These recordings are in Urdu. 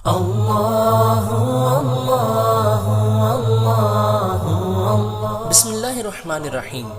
اللہ اللہ اللہ اللہ۔ بسم اللہ الرحمن الرحیم۔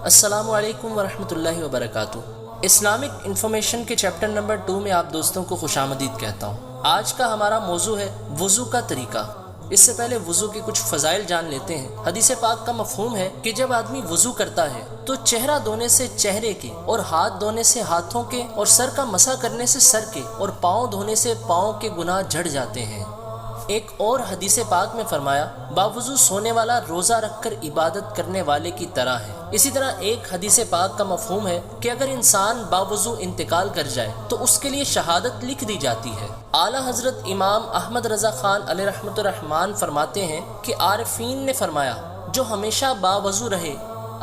السلام علیکم ورحمۃ اللہ وبرکاتہ۔ اسلامک انفارمیشن کے چیپٹر نمبر 2 میں آپ دوستوں کو خوش آمدید کہتا ہوں۔ آج کا ہمارا موضوع ہے وضو کا طریقہ۔ اس سے پہلے وضو کے کچھ فضائل جان لیتے ہیں۔ حدیث پاک کا مفہوم ہے کہ جب آدمی وضو کرتا ہے تو چہرہ دھونے سے چہرے کے، اور ہاتھ دھونے سے ہاتھوں کے، اور سر کا مسح کرنے سے سر کے، اور پاؤں دھونے سے پاؤں کے گناہ جھڑ جاتے ہیں۔ ایک اور حدیث پاک میں فرمایا باوضو سونے والا روزہ رکھ کر عبادت کرنے والے کی طرح ہے۔ اسی طرح ایک حدیث پاک کا مفہوم ہے کہ اگر انسان باوضو انتقال کر جائے تو اس کے لیے شہادت لکھ دی جاتی ہے۔ اعلیٰ حضرت امام احمد رضا خان علیہ رحمۃ الرحمن فرماتے ہیں کہ عارفین نے فرمایا جو ہمیشہ باوضو رہے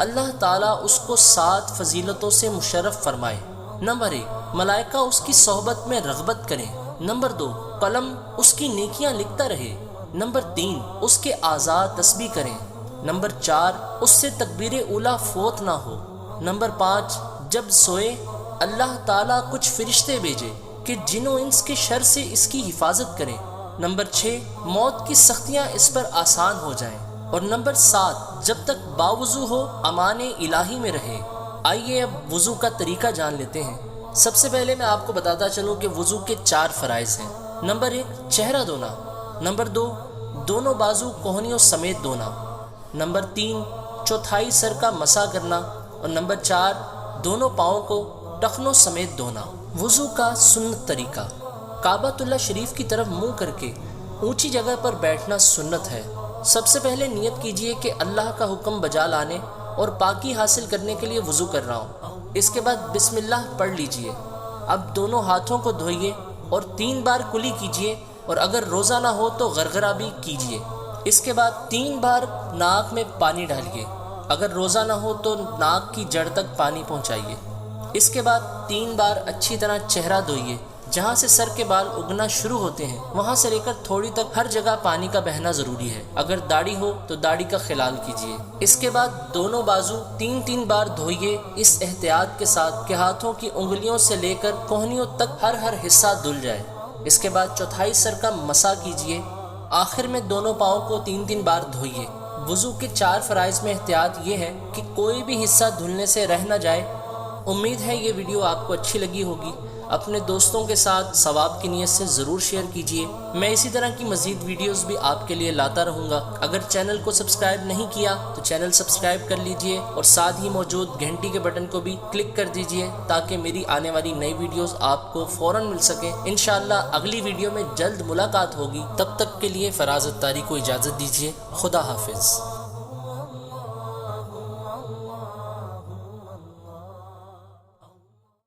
اللہ تعالیٰ اس کو 7 فضیلتوں سے مشرف فرمائے۔ نمبر 1، ملائکہ اس کی صحبت میں رغبت کریں۔ نمبر 2، قلم اس کی نیکیاں لکھتا رہے۔ نمبر 3، اس کے اعضاء تسبیح کریں۔ نمبر 4، اس سے تکبیر اولیٰ فوت نہ ہو۔ نمبر 5، جب سوئے اللہ تعالیٰ کچھ فرشتے بھیجے کہ جن و انس کے شر سے اس کی حفاظت کریں۔ نمبر 6، موت کی سختیاں اس پر آسان ہو جائیں۔ اور نمبر 7، جب تک باوضو ہو امان الہی میں رہے۔ آئیے اب وضو کا طریقہ جان لیتے ہیں۔ سب سے پہلے میں آپ کو بتاتا چلوں کہ وضو کے 4 فرائض ہیں۔ نمبر 1، چہرہ دھونا۔ نمبر 2، دونوں بازو کوہنیوں سمیت دھونا۔ نمبر 3، چوتھائی سر کا مسح کرنا۔ اور نمبر 4، دونوں پاؤں کو ٹخنوں سمیت دھونا۔ وضو کا سنت طریقہ: کعبۃ اللہ شریف کی طرف منہ کر کے اونچی جگہ پر بیٹھنا سنت ہے۔ سب سے پہلے نیت کیجئے کہ اللہ کا حکم بجا لانے اور پاکی حاصل کرنے کے لیے وضو کر رہا ہوں۔ اس کے بعد بسم اللہ پڑھ لیجئے۔ اب دونوں ہاتھوں کو دھوئیے اور 3 بار کلی کیجئے، اور اگر روزہ نہ ہو تو غرغرہ بھی کیجئے۔ اس کے بعد 3 بار ناک میں پانی ڈالیے۔ اگر روزہ نہ ہو تو ناک کی جڑ تک پانی پہنچائیے۔ اس کے بعد 3 بار اچھی طرح چہرہ دھوئیے۔ جہاں سے سر کے بال اگنا شروع ہوتے ہیں وہاں سے لے کر تھوڑی تک ہر جگہ پانی کا بہنا ضروری ہے۔ اگر داڑھی ہو تو داڑھی کا خلال کیجیے۔ اس کے بعد دونوں بازو 3 بار دھوئیے، اس احتیاط کے ساتھ کہ ہاتھوں کی انگلیوں سے لے کر کوہنیوں تک ہر حصہ دھل جائے۔ اس کے بعد چوتھائی سر کا مسح کیجیے۔ آخر میں دونوں پاؤں کو 3 بار دھوئیے۔ وضو کے 4 فرائض میں احتیاط یہ ہے کہ کوئی بھی حصہ دھلنے سے رہ نہ جائے۔ امید ہے یہ ویڈیو آپ کو اچھی لگی ہوگی۔ اپنے دوستوں کے ساتھ ثواب کی نیت سے ضرور شیئر کیجیے۔ میں اسی طرح کی مزید ویڈیوز بھی آپ کے لیے لاتا رہوں گا۔ اگر چینل کو سبسکرائب نہیں کیا تو چینل سبسکرائب کر لیجیے، اور ساتھ ہی موجود گھنٹی کے بٹن کو بھی کلک کر دیجیے تاکہ میری آنے والی نئی ویڈیوز آپ کو فوراً مل سکیں۔ انشاءاللہ اگلی ویڈیو میں جلد ملاقات ہوگی۔ تب تک کے لیے فراز اتاری کو اجازت دیجیے۔ خدا حافظ۔